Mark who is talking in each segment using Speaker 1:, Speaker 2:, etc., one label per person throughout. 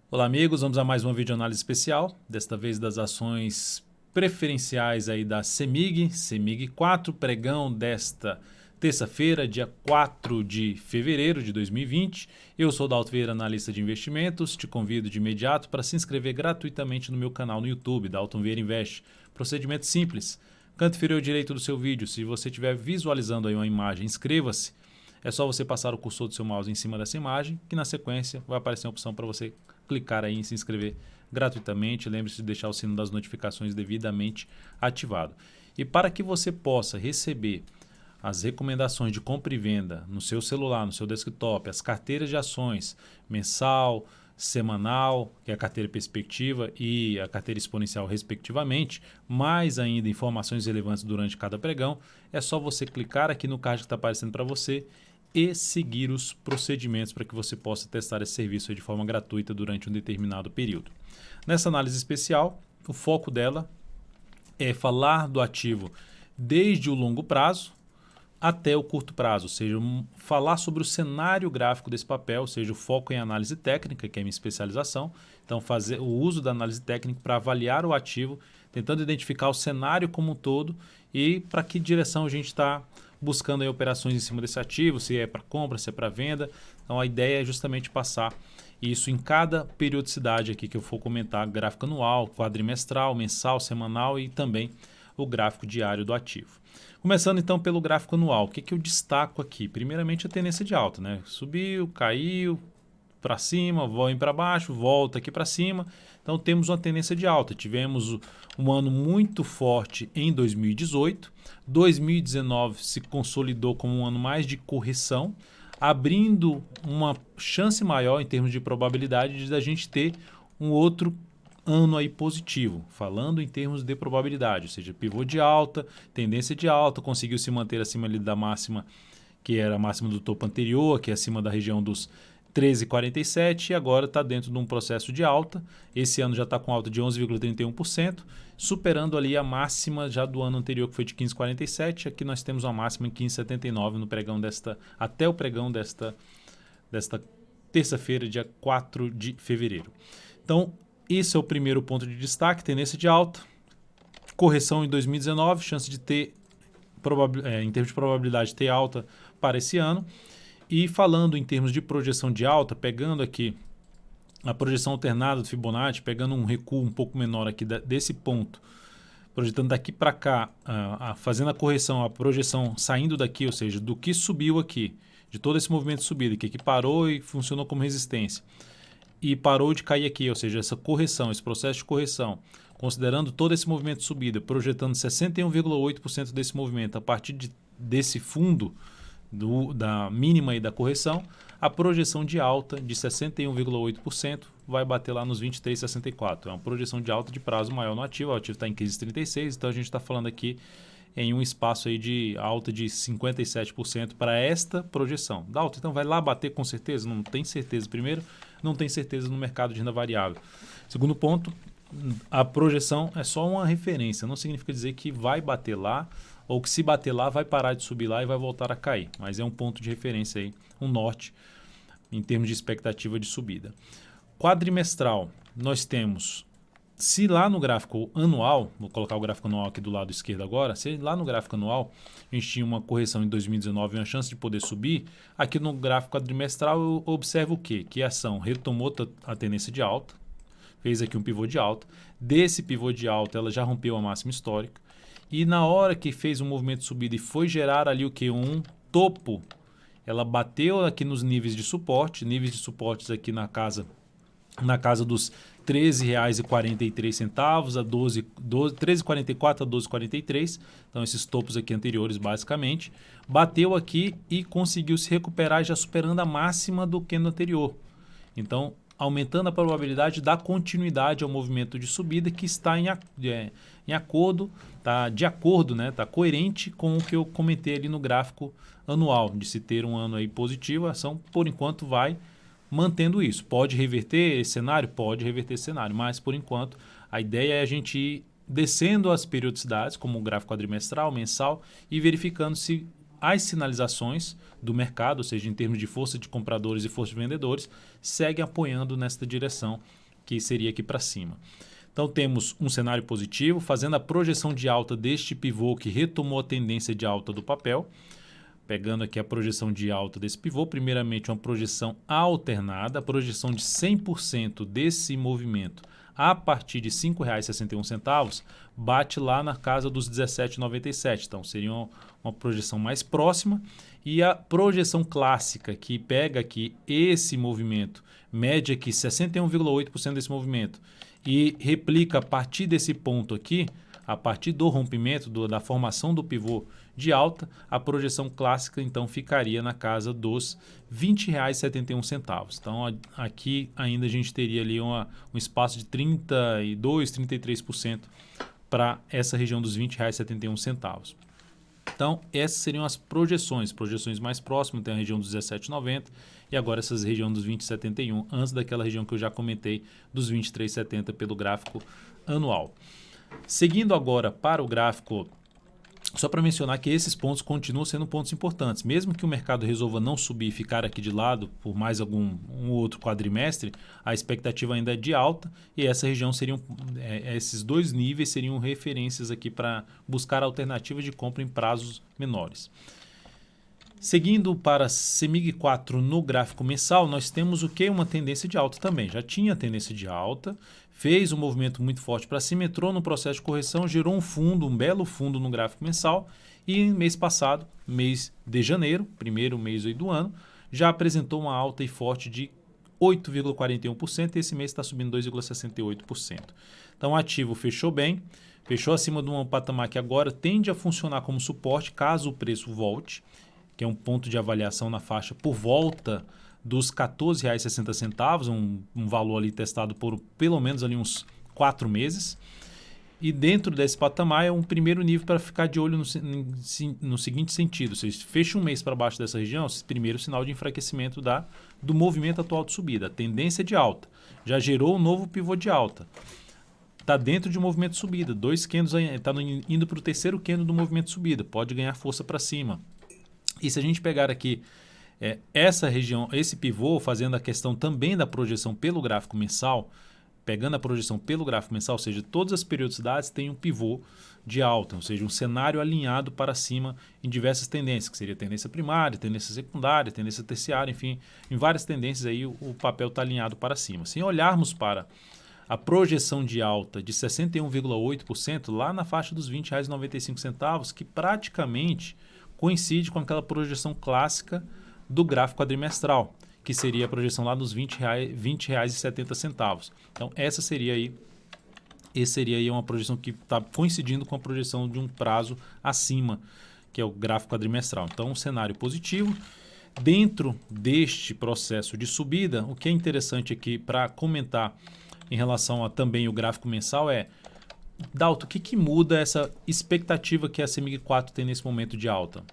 Speaker 1: Olá amigos, vamos a mais uma videoanálise especial, desta vez das ações preferenciais aí da CEMIG 4, pregão desta terça-feira, dia 4 de fevereiro de 2020. Eu sou Dalton Vieira, analista de investimentos, te convido de imediato para se inscrever gratuitamente no meu canal no YouTube, Dalton Vieira Invest. Procedimento simples, canto inferior direito do seu vídeo, se você estiver visualizando aí uma imagem, inscreva-se. É só você passar o cursor do seu mouse em cima dessa imagem, que na sequência vai aparecer a opção para você clicar aí em se inscrever gratuitamente. Lembre-se de deixar o sino das notificações devidamente ativado. E para que você possa receber as recomendações de compra e venda no seu celular, no seu desktop, as carteiras de ações mensal, semanal, que é a carteira perspectiva e a carteira exponencial respectivamente, mais ainda informações relevantes durante cada pregão, é só você clicar aqui no card que está aparecendo para você e seguir os procedimentos para que você possa testar esse serviço de forma gratuita durante um determinado período. Nessa análise especial, o foco dela é falar do ativo desde o longo prazo até o curto prazo, ou seja, falar sobre o cenário gráfico desse papel, ou seja, o foco em análise técnica, que é a minha especialização. Então, fazer o uso da análise técnica para avaliar o ativo, tentando identificar o cenário como um todo e para que direção a gente está buscando aí operações em cima desse ativo, se é para compra, se é para venda. Então, a ideia é justamente passar isso em cada periodicidade aqui que eu for comentar, gráfico anual, quadrimestral, mensal, semanal e também o gráfico diário do ativo. Começando então pelo gráfico anual, o que eu destaco aqui? Primeiramente a tendência de alta, né? Subiu, caiu, para cima, vem para baixo, volta aqui para cima. Então temos uma tendência de alta. Tivemos um ano muito forte em 2018. 2019 se consolidou como um ano mais de correção, abrindo uma chance maior em termos de probabilidade de a gente ter um outro ano aí positivo, falando em termos de probabilidade, ou seja, pivô de alta, tendência de alta, conseguiu se manter acima ali da máxima, que era a máxima do topo anterior, que é acima da região dos 13,47 e agora está dentro de um processo de alta. Esse ano já está com alta de 11,31%, superando ali a máxima já do ano anterior, que foi de 15,47. Aqui nós temos uma máxima em 15,79 no pregão até o pregão desta terça-feira, dia 4 de fevereiro. Então, esse é o primeiro ponto de destaque, tendência de alta, correção em 2019, chance de ter, em termos de probabilidade, ter alta para esse ano. E falando em termos de projeção de alta, pegando aqui a projeção alternada do Fibonacci, pegando um recuo um pouco menor aqui desse ponto, projetando daqui para cá, fazendo a correção, a projeção saindo daqui, ou seja, do que subiu aqui, de todo esse movimento de subida, que aqui parou e funcionou como resistência, e parou de cair aqui, ou seja, essa correção, esse processo de correção, considerando todo esse movimento de subida, projetando 61,8% desse movimento a partir desse fundo da mínima e da correção, a projeção de alta de 61,8% vai bater lá nos 23,64%. É uma projeção de alta de prazo maior no ativo, o ativo está em 15,36%, então a gente está falando aqui em um espaço aí de alta de 57% para esta projeção. Dalton, então vai lá bater com certeza? Não tem certeza. Primeiro, não tem certeza no mercado de renda variável. Segundo ponto, a projeção é só uma referência, não significa dizer que vai bater lá ou que se bater lá vai parar de subir lá e vai voltar a cair, mas é um ponto de referência aí, um norte em termos de expectativa de subida. Quadrimestral, nós temos, se lá no gráfico anual, vou colocar o gráfico anual aqui do lado esquerdo agora, se lá no gráfico anual a gente tinha uma correção em 2019 e uma chance de poder subir, aqui no gráfico quadrimestral eu observo o quê? Que a ação retomou a tendência de alta, fez aqui um pivô de alta, desse pivô de alta ela já rompeu a máxima histórica, e na hora que fez um movimento de subida e foi gerar ali o que? Um topo, ela bateu aqui nos níveis de suporte, níveis de suportes aqui na casa dos R$ 13,43 a 13,44 a 12,43. Então esses topos aqui anteriores basicamente. Bateu aqui e conseguiu se recuperar já superando a máxima do candle anterior. Então aumentando a probabilidade da continuidade ao movimento de subida que está em acordo, está de acordo, né? Está coerente com o que eu comentei ali no gráfico anual, de se ter um ano aí positivo, a ação por enquanto vai mantendo isso. Pode reverter esse cenário? Pode reverter esse cenário, mas por enquanto a ideia é a gente ir descendo as periodicidades, como o gráfico quadrimestral, mensal, e verificando se as sinalizações do mercado, ou seja, em termos de força de compradores e força de vendedores, seguem apoiando nesta direção, que seria aqui para cima. Então temos um cenário positivo, fazendo a projeção de alta deste pivô que retomou a tendência de alta do papel. Pegando aqui a projeção de alta desse pivô, primeiramente uma projeção alternada, a projeção de 100% desse movimento a partir de R$ 5,61, bate lá na casa dos R$ 17,97. Então seria uma projeção mais próxima. E a projeção clássica, que pega aqui esse movimento, mede aqui 61,8% desse movimento e replica a partir desse ponto aqui, a partir do rompimento, da formação do pivô de alta, a projeção clássica então ficaria na casa dos R$ 20,71. Então aqui ainda a gente teria ali um espaço de 32%, 33% para essa região dos R$ 20,71. Então essas seriam as projeções mais próximas, tem a região dos 17,90 e agora essa região dos 20,71, antes daquela região que eu já comentei dos 23,70 pelo gráfico anual. Seguindo agora para o gráfico, só para mencionar que esses pontos continuam sendo pontos importantes. Mesmo que o mercado resolva não subir e ficar aqui de lado por mais um outro quadrimestre, a expectativa ainda é de alta e essa região seriam, esses dois níveis seriam referências aqui para buscar alternativas de compra em prazos menores. Seguindo para CEMIG 4 no gráfico mensal, nós temos o que? Uma tendência de alta também. Já tinha tendência de alta, fez um movimento muito forte para cima, entrou no processo de correção, gerou um belo fundo no gráfico mensal e mês passado, mês de janeiro, primeiro mês do ano, já apresentou uma alta e forte de 8,41% e esse mês está subindo 2,68%. Então o ativo fechou bem, fechou acima de um patamar que agora tende a funcionar como suporte caso o preço volte, que é um ponto de avaliação na faixa por volta dos R$ 14,60, um valor ali testado por pelo menos ali uns 4 meses. E dentro desse patamar é um primeiro nível para ficar de olho no seguinte sentido. Se fecha um mês para baixo dessa região, esse primeiro sinal de enfraquecimento do movimento atual de subida. A tendência de alta já gerou um novo pivô de alta. Está dentro de um movimento de subida. 2 candles está indo para o terceiro candle do movimento de subida. Pode ganhar força para cima. E se a gente pegar aqui essa região, esse pivô, fazendo a questão também da projeção pelo gráfico mensal, pegando a projeção pelo gráfico mensal, ou seja, todas as periodicidades têm um pivô de alta, ou seja, um cenário alinhado para cima em diversas tendências, que seria tendência primária, tendência secundária, tendência terciária, enfim, em várias tendências aí o papel está alinhado para cima. Se olharmos para a projeção de alta de 61,8% lá na faixa dos R$ 20,95, que praticamente coincide com aquela projeção clássica do gráfico quadrimestral, que seria a projeção lá dos R$ 20,70. Então, essa seria aí uma projeção que está coincidindo com a projeção de um prazo acima, que é o gráfico quadrimestral. Então, um cenário positivo. Dentro deste processo de subida, o que é interessante aqui para comentar em relação a também o gráfico mensal é, Dalton, o que muda essa expectativa que a CEMIG 4 tem nesse momento de alta?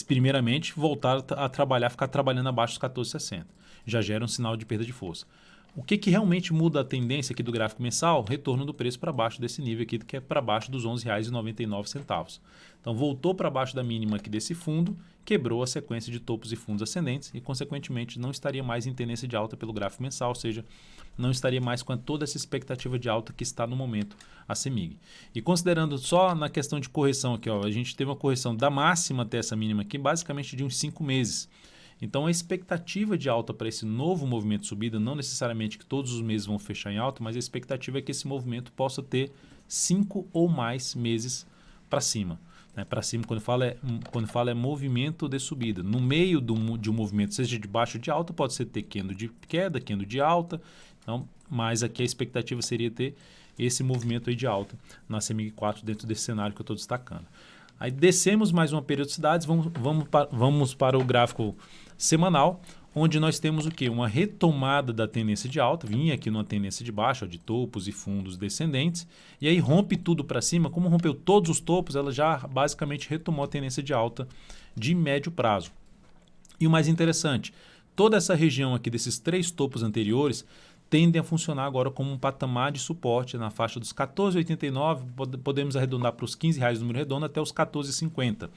Speaker 1: Primeiramente, voltar a trabalhar, ficar trabalhando abaixo dos 14,60. Já gera um sinal de perda de força. O que realmente muda a tendência aqui do gráfico mensal? Retorno do preço para baixo desse nível aqui, que é para baixo dos R$ 11,99. Então, voltou para baixo da mínima aqui desse fundo, quebrou a sequência de topos e fundos ascendentes e, consequentemente, não estaria mais em tendência de alta pelo gráfico mensal, ou seja, não estaria mais com toda essa expectativa de alta que está no momento a CEMIG. E considerando só na questão de correção aqui, a gente teve uma correção da máxima até essa mínima aqui, basicamente de uns 5 meses. Então, a expectativa de alta para esse novo movimento de subida, não necessariamente que todos os meses vão fechar em alta, mas a expectativa é que esse movimento possa ter 5 ou mais meses para cima. Para cima, quando fala é movimento de subida. No meio de um movimento, seja de baixo ou de alta, pode ser ter candle de queda, candle de alta. Então, mas aqui a expectativa seria ter esse movimento aí de alta na CEMIG 4 dentro desse cenário que eu estou destacando. Aí descemos mais uma periodicidade, vamos para o gráfico semanal, onde nós temos o quê? Uma retomada da tendência de alta, vinha aqui numa tendência de baixa, de topos e fundos descendentes, e aí rompe tudo para cima. Como rompeu todos os topos, ela já basicamente retomou a tendência de alta de médio prazo. E o mais interessante, toda essa região aqui desses 3 topos anteriores tendem a funcionar agora como um patamar de suporte na faixa dos 14,89, podemos arredondar para os R$ 15 número redondo até os 14,50.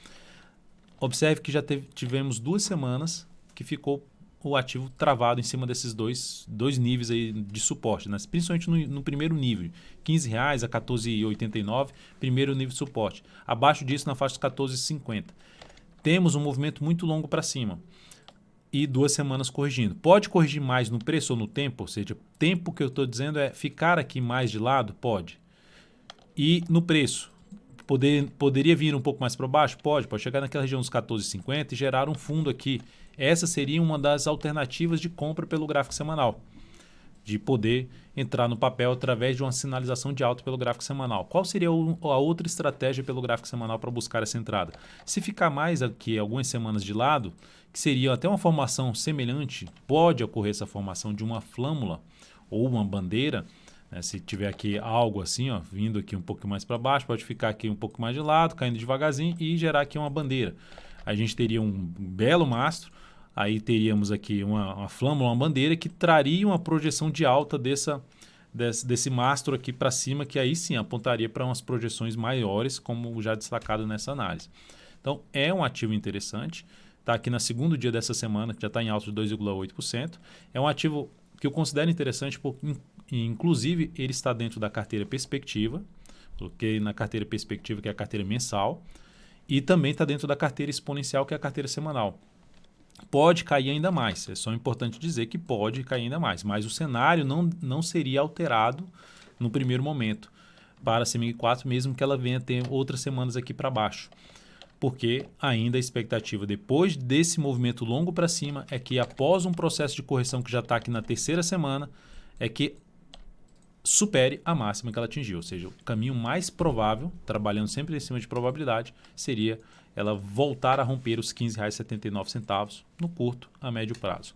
Speaker 1: Observe que já tivemos 2 semanas que ficou o ativo travado em cima desses dois níveis aí de suporte, né? Principalmente no primeiro nível, R$15 a 14,89, primeiro nível de suporte. Abaixo disso, na faixa dos 14,50. Temos um movimento muito longo para cima e 2 semanas corrigindo. Pode corrigir mais no preço ou no tempo? Ou seja, tempo que eu estou dizendo é ficar aqui mais de lado? Pode. E no preço? Poderia vir um pouco mais para baixo? Pode chegar naquela região dos 14,50 e gerar um fundo aqui. Essa seria uma das alternativas de compra pelo gráfico semanal, de poder entrar no papel através de uma sinalização de alta pelo gráfico semanal. Qual seria a outra estratégia pelo gráfico semanal para buscar essa entrada? Se ficar mais aqui algumas semanas de lado, que seria até uma formação semelhante, pode ocorrer essa formação de uma flâmula ou uma bandeira. Se tiver aqui algo assim, ó, vindo aqui um pouco mais para baixo, pode ficar aqui um pouco mais de lado, caindo devagarzinho e gerar aqui uma bandeira. A gente teria um belo mastro, aí teríamos aqui uma flâmula, uma bandeira que traria uma projeção de alta desse mastro aqui para cima, que aí sim apontaria para umas projeções maiores, como já destacado nessa análise. Então é um ativo interessante, está aqui no segundo dia dessa semana, que já está em alta de 2,8%. É um ativo que eu considero interessante porque, inclusive, ele está dentro da carteira perspectiva, coloquei na carteira perspectiva, que é a carteira mensal, e também está dentro da carteira exponencial, que é a carteira semanal. Pode cair ainda mais, é só importante dizer que pode cair ainda mais, mas o cenário não seria alterado no primeiro momento para a CEMIG 4, mesmo que ela venha ter outras semanas aqui para baixo. Porque ainda a expectativa depois desse movimento longo para cima é que após um processo de correção que já está aqui na terceira semana, é que supere a máxima que ela atingiu. Ou seja, o caminho mais provável, trabalhando sempre em cima de probabilidade, seria ela voltar a romper os R$ 15,79 no curto a médio prazo.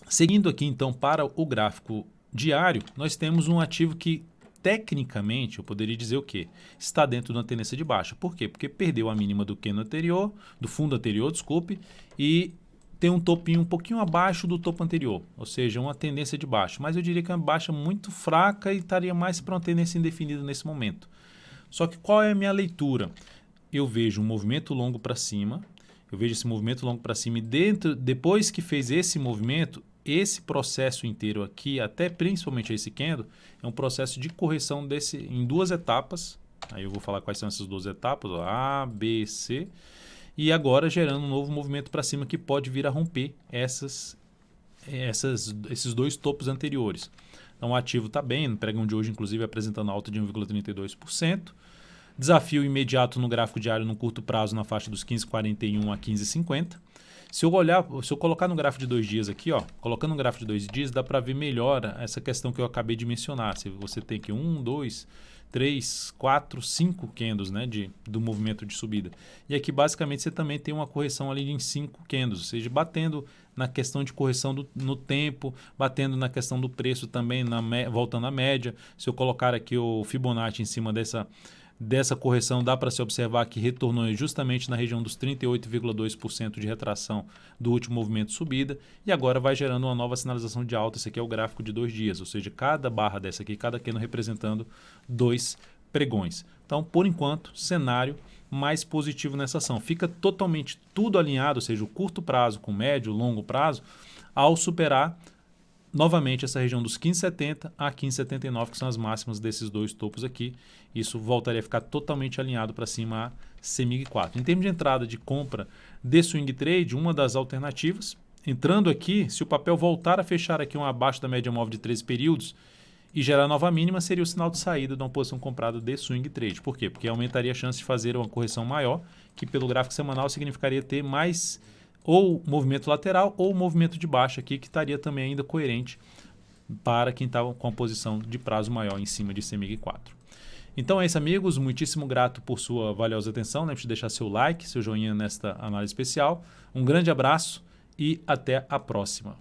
Speaker 1: Seguindo aqui então para o gráfico diário, nós temos um ativo que tecnicamente, eu poderia dizer o quê? Está dentro de uma tendência de baixa. Por quê? Porque perdeu a mínima do fundo anterior, e tem um topinho um pouquinho abaixo do topo anterior, ou seja, uma tendência de baixa. Mas eu diria que é uma baixa muito fraca e estaria mais para uma tendência indefinida nesse momento. Só que qual é a minha leitura? Eu vejo um movimento longo para cima, e depois que fez esse movimento, esse processo inteiro aqui, até principalmente esse candle, é um processo de correção em 2 etapas. Aí eu vou falar quais são essas 2 etapas, ó, A, B, C. E agora gerando um novo movimento para cima que pode vir a romper esses 2 topos anteriores. Então o ativo está bem, no pregão de hoje inclusive apresentando alta de 1,32%. Desafio imediato no gráfico diário no curto prazo na faixa dos 15,41 a 15,50. Se eu colocar no gráfico de 2 dias aqui, ó, colocando no gráfico de 2 dias, dá para ver melhor essa questão que eu acabei de mencionar. Se você tem aqui 1, 2, 3, 4, 5 candles, né, do movimento de subida. E aqui basicamente você também tem uma correção ali em 5 candles, ou seja, batendo na questão de correção no tempo, batendo na questão do preço também, voltando à média. Se eu colocar aqui o Fibonacci em cima dessa correção, dá para se observar que retornou justamente na região dos 38,2% de retração do último movimento de subida e agora vai gerando uma nova sinalização de alta. Esse aqui é o gráfico de 2 dias, ou seja, cada barra dessa aqui, cada candle representando 2 pregões. Então, por enquanto, cenário mais positivo nessa ação. Fica totalmente tudo alinhado, ou seja, o curto prazo com médio, longo prazo, ao superar novamente essa região dos 15,70 a 15,79, que são as máximas desses 2 topos aqui. Isso voltaria a ficar totalmente alinhado para cima a CEMIG 4. Em termos de entrada de compra de swing trade, uma das alternativas, entrando aqui, se o papel voltar a fechar aqui abaixo da média móvel de 13 períodos e gerar nova mínima, seria o sinal de saída de uma posição comprada de swing trade. Por quê? Porque aumentaria a chance de fazer uma correção maior, que pelo gráfico semanal significaria ter mais ou movimento lateral ou movimento de baixa aqui, que estaria também ainda coerente para quem estava com a posição de prazo maior em cima de CEMIG 4. Então é isso, amigos. Muitíssimo grato por sua valiosa atenção. Lembre-se de deixar seu like, seu joinha nesta análise especial. Um grande abraço e até a próxima.